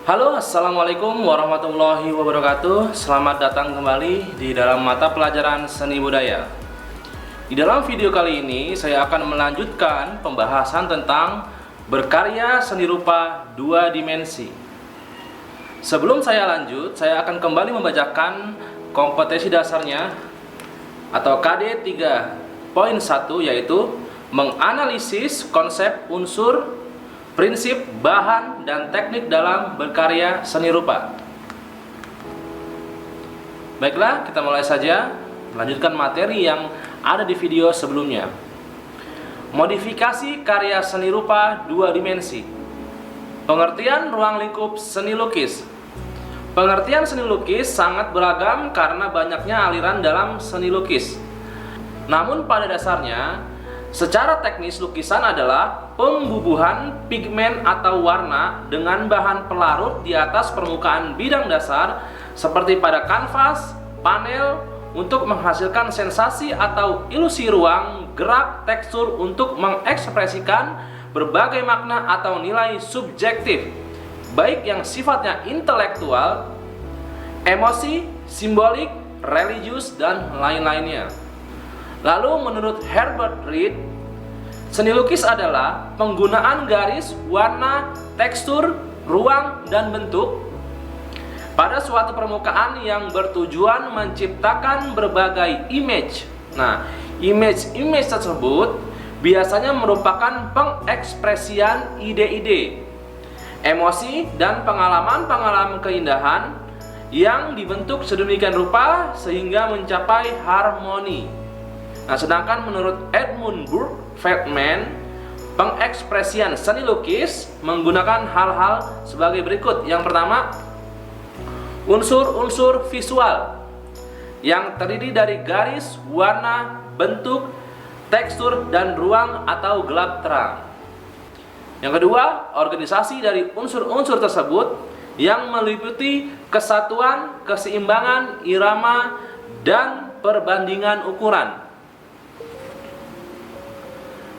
Halo, assalamualaikum warahmatullahi wabarakatuh. Selamat datang kembali di dalam mata pelajaran seni budaya. Di dalam video kali ini saya akan melanjutkan pembahasan tentang berkarya seni rupa dua dimensi. Sebelum saya lanjut, saya akan kembali membacakan kompetensi dasarnya atau KD 3.1, yaitu menganalisis konsep unsur, prinsip, bahan, dan teknik dalam berkarya seni rupa. Baiklah, kita mulai saja melanjutkan materi yang ada di video sebelumnya. Modifikasi karya seni rupa dua dimensi. Pengertian ruang lingkup seni lukis. Pengertian seni lukis sangat beragam karena banyaknya aliran dalam seni lukis. Namun pada dasarnya, secara teknis lukisan adalah pembubuhan pigmen atau warna dengan bahan pelarut di atas permukaan bidang dasar seperti pada kanvas, panel untuk menghasilkan sensasi atau ilusi ruang, gerak, tekstur untuk mengekspresikan berbagai makna atau nilai subjektif, baik yang sifatnya intelektual, emosi, simbolik, religius, dan lain-lainnya. Lalu menurut Herbert Reed, seni lukis adalah penggunaan garis, warna, tekstur, ruang, dan bentuk pada suatu permukaan yang bertujuan menciptakan berbagai image. Nah, image tersebut biasanya merupakan pengekspresian ide-ide, emosi, dan pengalaman-pengalaman keindahan yang dibentuk sedemikian rupa sehingga mencapai harmoni. Nah, sedangkan menurut Edmund Burke Feldman, pengekspresian seni lukis menggunakan hal-hal sebagai berikut. Yang pertama, unsur-unsur visual yang terdiri dari garis, warna, bentuk, tekstur, dan ruang atau gelap terang. Yang kedua, organisasi dari unsur-unsur tersebut yang meliputi kesatuan, keseimbangan, irama, dan perbandingan ukuran.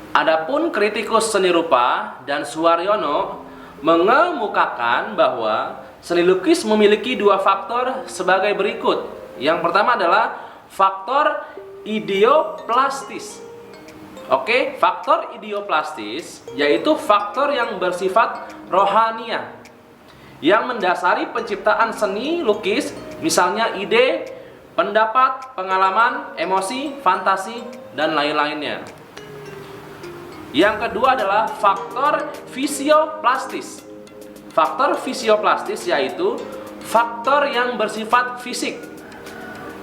Adapun kritikus seni rupa dan Suwaryono mengemukakan bahwa seni lukis memiliki dua faktor sebagai berikut. Yang pertama adalah faktor ideoplastis. Oke, faktor ideoplastis yaitu faktor yang bersifat rohaniah yang mendasari penciptaan seni lukis, misalnya ide, pendapat, pengalaman, emosi, fantasi, dan lain-lainnya. Yang kedua adalah faktor fisioplastis. Faktor fisioplastis yaitu faktor yang bersifat fisik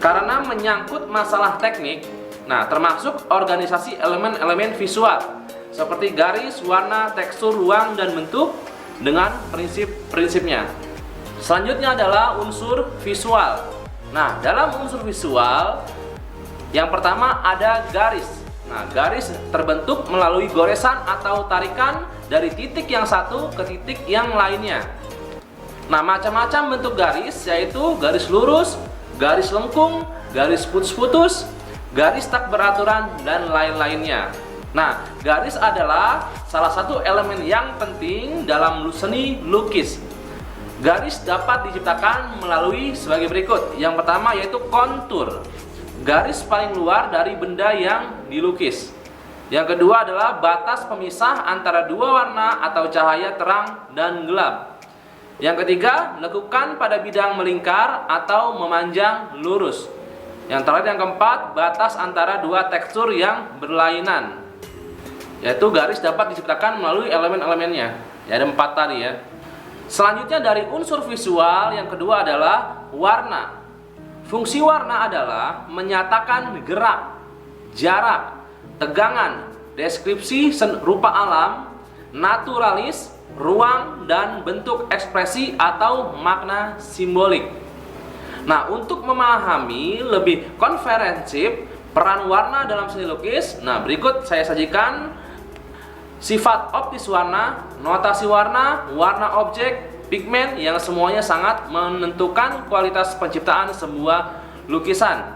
karena menyangkut masalah teknik, nah termasuk organisasi elemen-elemen visual seperti garis, warna, tekstur, ruang, dan bentuk dengan prinsip-prinsipnya. Selanjutnya adalah unsur visual. Nah, dalam unsur visual yang pertama ada garis. Nah, garis terbentuk melalui goresan atau tarikan dari titik yang satu ke titik yang lainnya. Nah, macam-macam bentuk garis yaitu garis lurus, garis lengkung, garis putus-putus, garis tak beraturan, dan lain-lainnya. Nah, garis adalah salah satu elemen yang penting dalam seni lukis. Garis dapat diciptakan melalui sebagai berikut. Yang pertama yaitu kontur. Garis paling luar dari benda yang dilukis. Yang kedua adalah batas pemisah antara dua warna atau cahaya terang dan gelap. Yang ketiga, lekukan pada bidang melingkar atau memanjang lurus. Yang terakhir, yang keempat, batas antara dua tekstur yang berlainan. Yaitu garis dapat diciptakan melalui elemen-elemennya. Ya, ada 4 tadi ya. Selanjutnya dari unsur visual yang kedua adalah warna. Fungsi warna adalah menyatakan gerak, jarak, tegangan, deskripsi rupa alam, naturalis, ruang, dan bentuk ekspresi atau makna simbolik. Nah, untuk memahami lebih komprehensif peran warna dalam seni lukis, nah berikut saya sajikan sifat optis warna, notasi warna, warna objek, pigmen yang semuanya sangat menentukan kualitas penciptaan sebuah lukisan.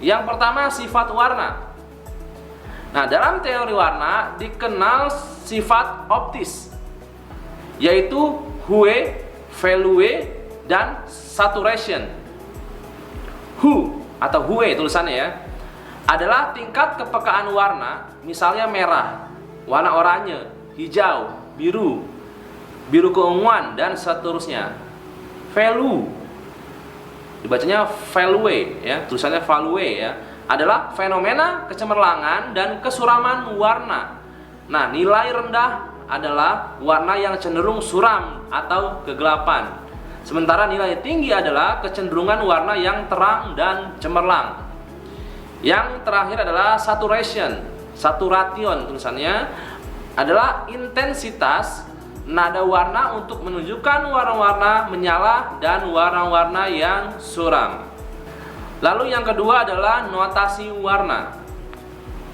Yang pertama, sifat warna. Nah, dalam teori warna dikenal sifat optis, yaitu hue, value, dan saturation. Hue atau hue tulisannya ya, adalah tingkat kepekaan warna, misalnya merah, warna oranye, hijau, biru, biru keunguan, dan seterusnya. Value, dibacanya value ya, tulisannya value ya, adalah fenomena kecemerlangan dan kesuraman warna. Nah, nilai rendah adalah warna yang cenderung suram atau kegelapan. Sementara nilai tinggi adalah kecenderungan warna yang terang dan cemerlang. Yang terakhir adalah saturation. Saturation tulisannya adalah intensitas nada warna untuk menunjukkan warna-warna menyala dan warna-warna yang suram. Lalu yang kedua adalah notasi warna.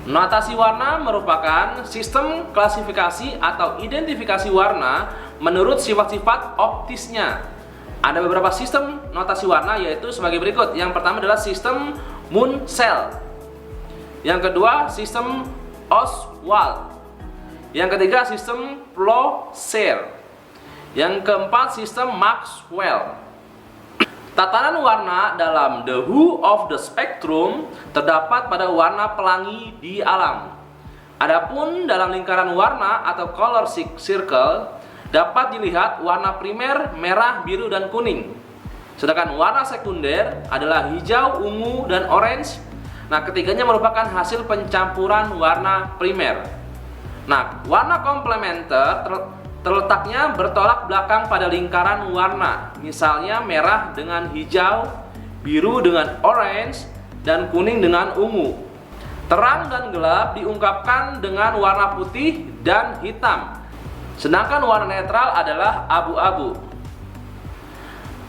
Notasi warna merupakan sistem klasifikasi atau identifikasi warna menurut sifat-sifat optisnya. Ada beberapa sistem notasi warna, yaitu sebagai berikut. Yang pertama adalah sistem Munsell. Yang kedua sistem Ostwald. Yang ketiga sistem Plossier. Yang keempat sistem Maxwell. Tatanan warna dalam The Who of the Spectrum terdapat pada warna pelangi di alam. Adapun dalam lingkaran warna atau color circle dapat dilihat warna primer merah, biru, dan kuning. Sedangkan warna sekunder adalah hijau, ungu, dan orange. Nah, ketiganya merupakan hasil pencampuran warna primer. Nah, warna komplementer terletaknya bertolak belakang pada lingkaran warna. Misalnya merah dengan hijau, biru dengan orange, dan kuning dengan ungu. Terang dan gelap diungkapkan dengan warna putih dan hitam. Sedangkan warna netral adalah abu-abu.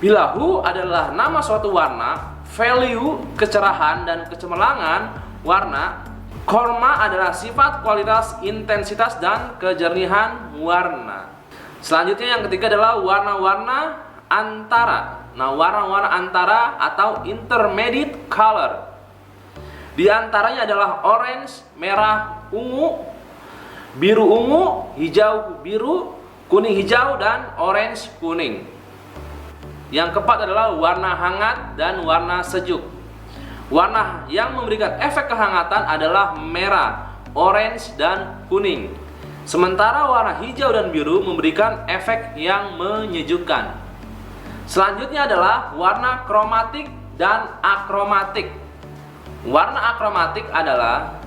Bila hue adalah nama suatu warna, value, kecerahan, dan kecemerlangan warna, chroma adalah sifat, kualitas, intensitas, dan kejernihan warna. Selanjutnya yang ketiga adalah warna-warna antara. Nah, warna-warna antara atau intermediate color. Di antaranya adalah orange, merah, ungu, biru ungu, hijau biru, kuning hijau, dan orange kuning. Yang keempat adalah warna hangat dan warna sejuk. Warna yang memberikan efek kehangatan adalah merah, orange, dan kuning. Sementara warna hijau dan biru memberikan efek yang menyejukkan. Selanjutnya adalah warna kromatik dan akromatik. Warna akromatik adalah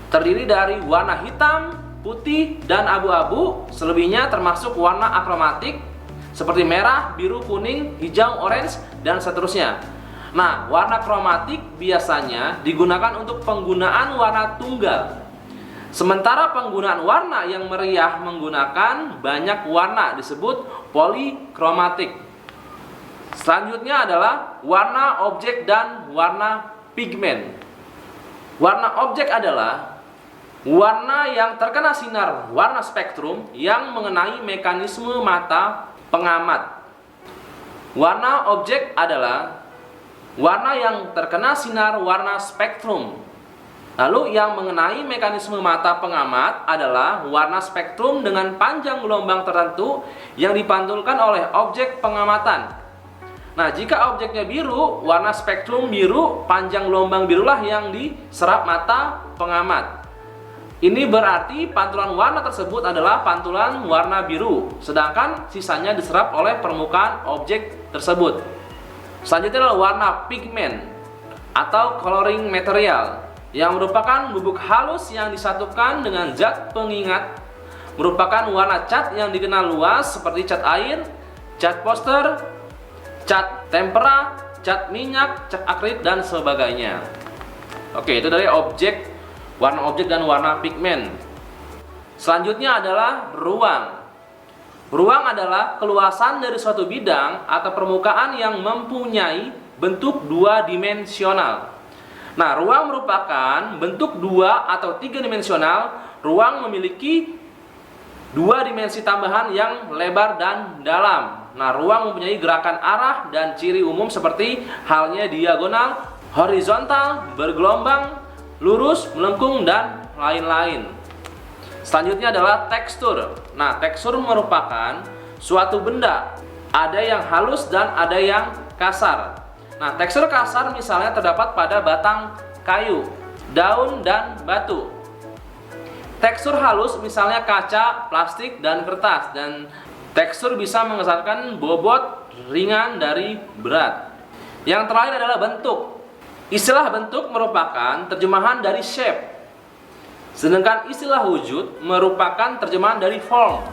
terdiri dari warna hitam, putih, dan abu-abu. Selebihnya termasuk warna akromatik seperti merah, biru, kuning, hijau, orange, dan seterusnya. Nah, warna kromatik biasanya digunakan untuk penggunaan warna tunggal. Sementara penggunaan warna yang meriah menggunakan banyak warna disebut polikromatik. Selanjutnya adalah warna objek dan warna pigmen. Warna objek adalah warna yang terkena sinar warna spektrum yang mengenai mekanisme mata pengamat. Warna objek adalah warna yang terkena sinar warna spektrum. Lalu yang mengenai mekanisme mata pengamat adalah warna spektrum dengan panjang gelombang tertentu yang dipantulkan oleh objek pengamatan. Nah, jika objeknya biru, warna spektrum biru, panjang gelombang birulah yang diserap mata pengamat. Ini berarti pantulan warna tersebut adalah pantulan warna biru, sedangkan sisanya diserap oleh permukaan objek tersebut. Selanjutnya adalah warna pigmen atau coloring material, yang merupakan bubuk halus yang disatukan dengan zat pengingat. Merupakan warna cat yang dikenal luas seperti cat air, cat poster, cat tempera, cat minyak, cat akrilik, dan sebagainya. Oke, itu dari objek, warna objek dan warna pigmen. Selanjutnya adalah ruang. Ruang adalah keluasan dari suatu bidang atau permukaan yang mempunyai bentuk dua dimensional. Nah, ruang merupakan bentuk dua atau tiga dimensional. Ruang memiliki dua dimensi tambahan yang lebar dan dalam. Nah, ruang mempunyai gerakan arah dan ciri umum seperti halnya diagonal, horizontal, bergelombang, lurus, melengkung, dan lain-lain. Selanjutnya adalah tekstur. Nah, tekstur merupakan suatu benda Ada yang halus dan ada yang kasar. Nah, tekstur kasar misalnya terdapat pada batang kayu, daun, dan batu. Tekstur halus misalnya kaca, plastik, dan kertas. Dan tekstur bisa mengesankan bobot ringan dari berat. Yang terakhir adalah bentuk. Istilah bentuk merupakan terjemahan dari shape, sedangkan istilah wujud merupakan terjemahan dari form.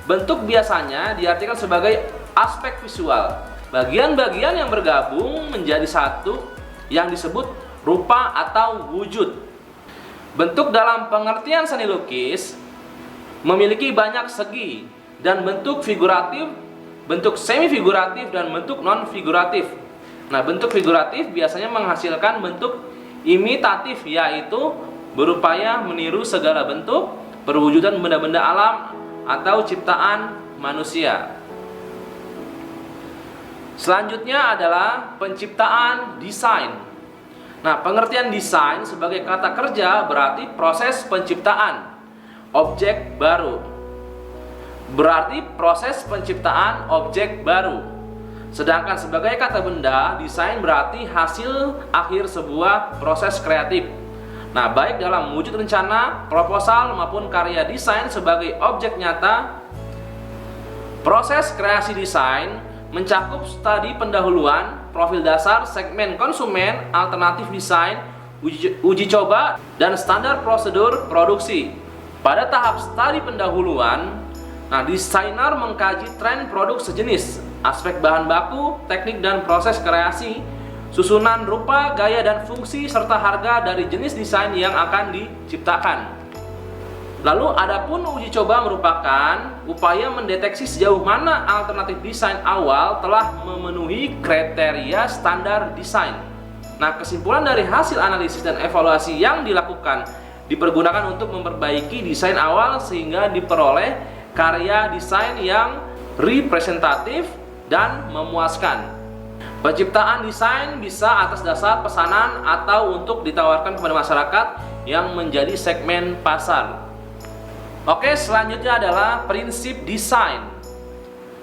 Bentuk biasanya diartikan sebagai aspek visual, bagian-bagian yang bergabung menjadi satu yang disebut rupa atau wujud. Bentuk dalam pengertian seni lukis memiliki banyak segi dan bentuk figuratif, bentuk semi figuratif, dan bentuk non figuratif. Nah, bentuk figuratif biasanya menghasilkan bentuk imitatif, yaitu berupaya meniru segala bentuk perwujudan benda-benda alam atau ciptaan manusia. Selanjutnya adalah penciptaan desain. Nah, pengertian desain sebagai kata kerja berarti proses penciptaan objek baru. Berarti proses penciptaan objek baru. Sedangkan sebagai kata benda, desain berarti hasil akhir sebuah proses kreatif. Nah, baik dalam wujud rencana, proposal, maupun karya desain sebagai objek nyata. Proses kreasi desain mencakup studi pendahuluan, profil dasar, segmen konsumen, alternatif desain, uji coba, dan standar prosedur produksi. Pada tahap studi pendahuluan, desainer mengkaji tren produk sejenis, aspek bahan baku, teknik dan proses kreasi, susunan rupa, gaya dan fungsi, serta harga dari jenis desain yang akan diciptakan. Lalu adapun uji coba merupakan upaya mendeteksi sejauh mana alternatif desain awal telah memenuhi kriteria standar desain. Nah, kesimpulan dari hasil analisis dan evaluasi yang dilakukan dipergunakan untuk memperbaiki desain awal sehingga diperoleh karya desain yang representatif dan memuaskan. Penciptaan desain bisa atas dasar pesanan atau untuk ditawarkan kepada masyarakat yang menjadi segmen pasar. Oke, selanjutnya adalah prinsip desain.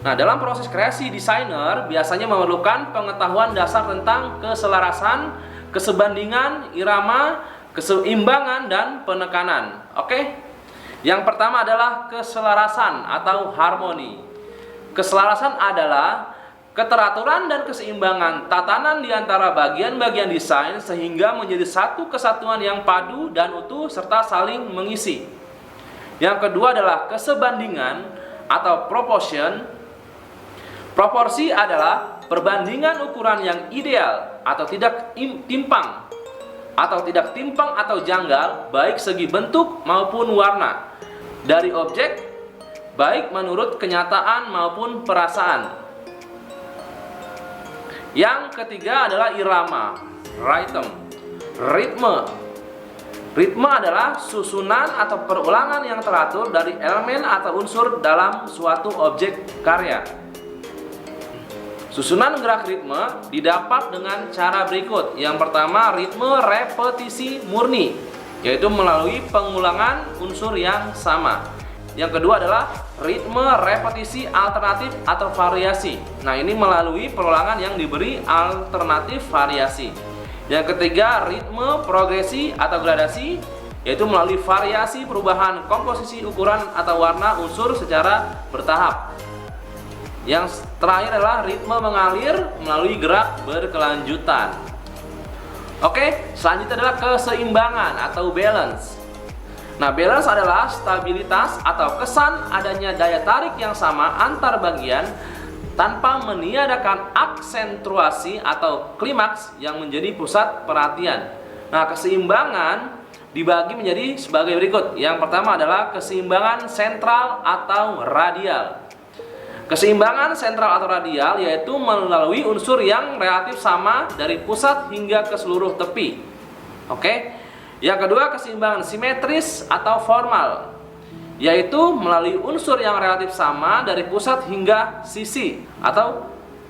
Nah, dalam proses kreasi, desainer biasanya memerlukan pengetahuan dasar tentang keselarasan, kesebandingan, irama, keseimbangan, dan penekanan. Oke? Yang pertama adalah keselarasan atau harmoni. Keselarasan adalah keteraturan dan keseimbangan tatanan di antara bagian-bagian desain sehingga menjadi satu kesatuan yang padu dan utuh serta saling mengisi. Yang kedua adalah kesebandingan atau proportion. Proporsi adalah perbandingan ukuran yang ideal atau tidak timpang atau janggal baik segi bentuk maupun warna dari objek, baik menurut kenyataan maupun perasaan. Yang ketiga adalah irama, ritme. Ritme adalah susunan atau perulangan yang teratur dari elemen atau unsur dalam suatu objek karya. Susunan gerak ritme didapat dengan cara berikut. Yang pertama, ritme repetisi murni, yaitu melalui pengulangan unsur yang sama. Yang kedua adalah ritme repetisi alternatif atau variasi. Nah, ini melalui perulangan yang diberi alternatif variasi. Yang ketiga, ritme progresi atau gradasi, yaitu melalui variasi perubahan komposisi, ukuran, atau warna unsur secara bertahap. Yang terakhir adalah ritme mengalir melalui gerak berkelanjutan. Oke, selanjutnya adalah keseimbangan atau balance. Nah, balance adalah stabilitas atau kesan adanya daya tarik yang sama antar bagian tanpa meniadakan aksentuasi atau klimaks yang menjadi pusat perhatian. Nah, keseimbangan dibagi menjadi sebagai berikut. Yang pertama adalah keseimbangan sentral atau radial. Keseimbangan sentral atau radial yaitu melalui unsur yang relatif sama dari pusat hingga ke seluruh tepi. Oke. Yang kedua, keseimbangan simetris atau formal, yaitu melalui unsur yang relatif sama dari pusat hingga sisi atau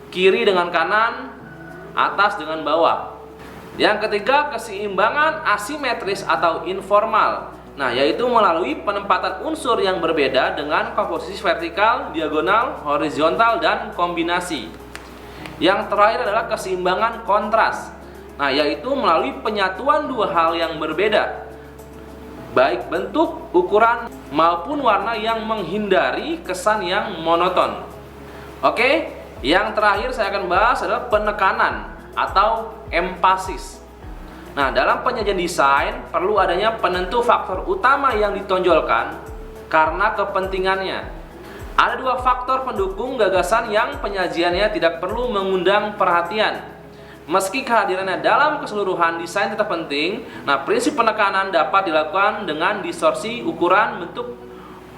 kiri dengan kanan, atas dengan bawah. Yang ketiga, keseimbangan asimetris atau informal, Nah, yaitu melalui penempatan unsur yang berbeda dengan komposisi vertikal, diagonal, horizontal, dan kombinasi. Yang terakhir adalah keseimbangan kontras. Nah, yaitu melalui penyatuan dua hal yang berbeda, baik bentuk, ukuran, maupun warna yang menghindari kesan yang monoton. Oke, yang terakhir saya akan bahas adalah penekanan atau empasis. Nah, dalam penyajian desain perlu adanya penentu faktor utama yang ditonjolkan karena kepentingannya. Ada dua faktor pendukung gagasan yang penyajiannya tidak perlu mengundang perhatian. Meski kehadirannya dalam keseluruhan desain tetap penting, nah prinsip penekanan dapat dilakukan dengan distorsi, ukuran, bentuk,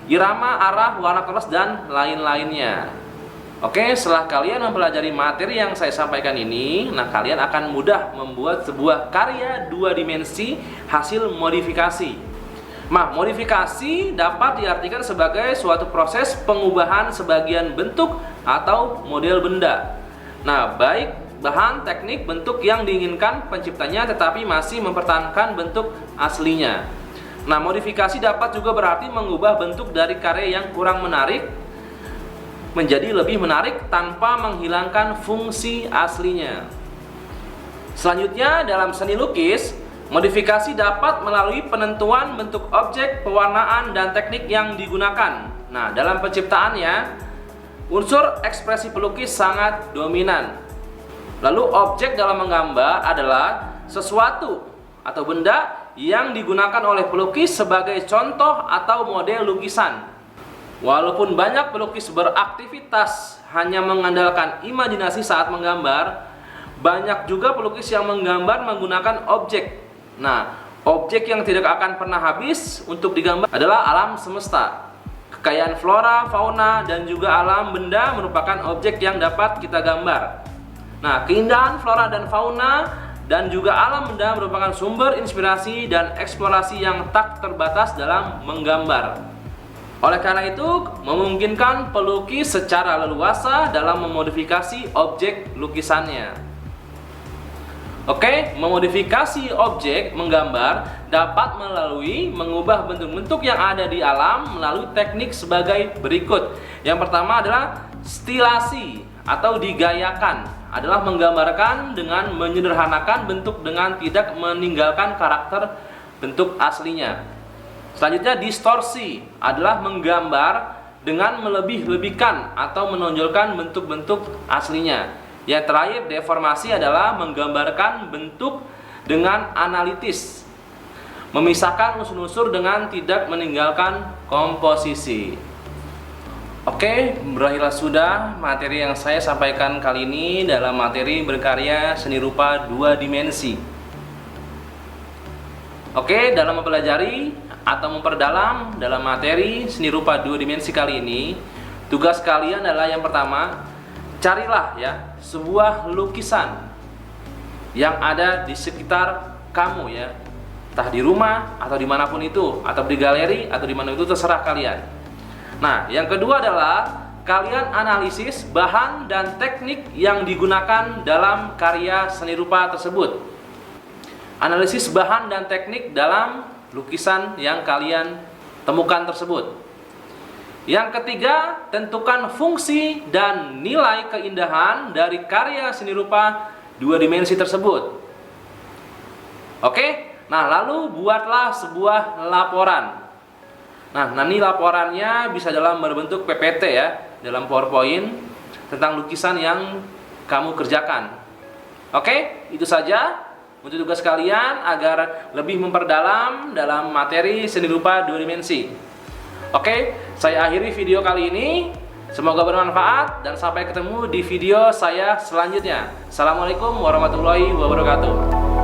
irama, arah, warna kertas, dan lain-lainnya. Oke, setelah kalian mempelajari materi yang saya sampaikan ini, nah kalian akan mudah membuat sebuah karya dua dimensi hasil modifikasi. Nah, modifikasi dapat diartikan sebagai suatu proses pengubahan sebagian bentuk atau model benda. Nah, baik bahan, teknik, bentuk yang diinginkan penciptanya tetapi masih mempertahankan bentuk aslinya. Nah, modifikasi dapat juga berarti mengubah bentuk dari karya yang kurang menarik menjadi lebih menarik tanpa menghilangkan fungsi aslinya. Selanjutnya, dalam seni lukis, modifikasi dapat melalui penentuan bentuk objek, pewarnaan, dan teknik yang digunakan. Nah, dalam penciptaannya, unsur ekspresi pelukis sangat dominan. Lalu, objek dalam menggambar adalah sesuatu atau benda yang digunakan oleh pelukis sebagai contoh atau model lukisan. Walaupun banyak pelukis beraktivitas hanya mengandalkan imajinasi saat menggambar, banyak juga pelukis yang menggambar menggunakan objek. Nah, objek yang tidak akan pernah habis untuk digambar adalah alam semesta. Kekayaan flora, fauna, dan juga alam benda merupakan objek yang dapat kita gambar. Nah, keindahan flora dan fauna dan juga alam benda merupakan sumber inspirasi dan eksplorasi yang tak terbatas dalam menggambar. Oleh karena itu, memungkinkan pelukis secara leluasa dalam memodifikasi objek lukisannya. Oke, memodifikasi objek menggambar dapat melalui mengubah bentuk-bentuk yang ada di alam melalui teknik sebagai berikut. Yang pertama adalah stilasi atau digayakan, adalah menggambarkan dengan menyederhanakan bentuk dengan tidak meninggalkan karakter bentuk aslinya. Selanjutnya, distorsi adalah menggambar dengan melebih-lebihkan atau menonjolkan bentuk-bentuk aslinya. Yang terakhir, deformasi adalah menggambarkan bentuk dengan analitis, memisahkan unsur-unsur dengan tidak meninggalkan komposisi. Oke, berakhirlah sudah materi yang saya sampaikan kali ini dalam materi berkarya seni rupa dua dimensi. Oke, dalam mempelajari atau memperdalam dalam materi seni rupa dua dimensi kali ini, tugas kalian adalah yang pertama, carilah ya sebuah lukisan yang ada di sekitar kamu ya, entah di rumah atau dimanapun itu, atau di galeri atau di mana itu, terserah kalian. Nah, yang kedua adalah kalian analisis bahan dan teknik yang digunakan dalam karya seni rupa tersebut. Analisis bahan dan teknik dalam lukisan yang kalian temukan tersebut. Yang ketiga, tentukan fungsi dan nilai keindahan dari karya seni rupa dua dimensi tersebut. Oke, nah lalu buatlah sebuah laporan. Nah, nanti laporannya bisa dalam berbentuk PPT ya, dalam PowerPoint tentang lukisan yang kamu kerjakan. Oke, itu saja untuk tugas kalian agar lebih memperdalam dalam materi seni rupa dua dimensi. Oke, saya akhiri video kali ini. Semoga bermanfaat dan sampai ketemu di video saya selanjutnya. Assalamualaikum warahmatullahi wabarakatuh.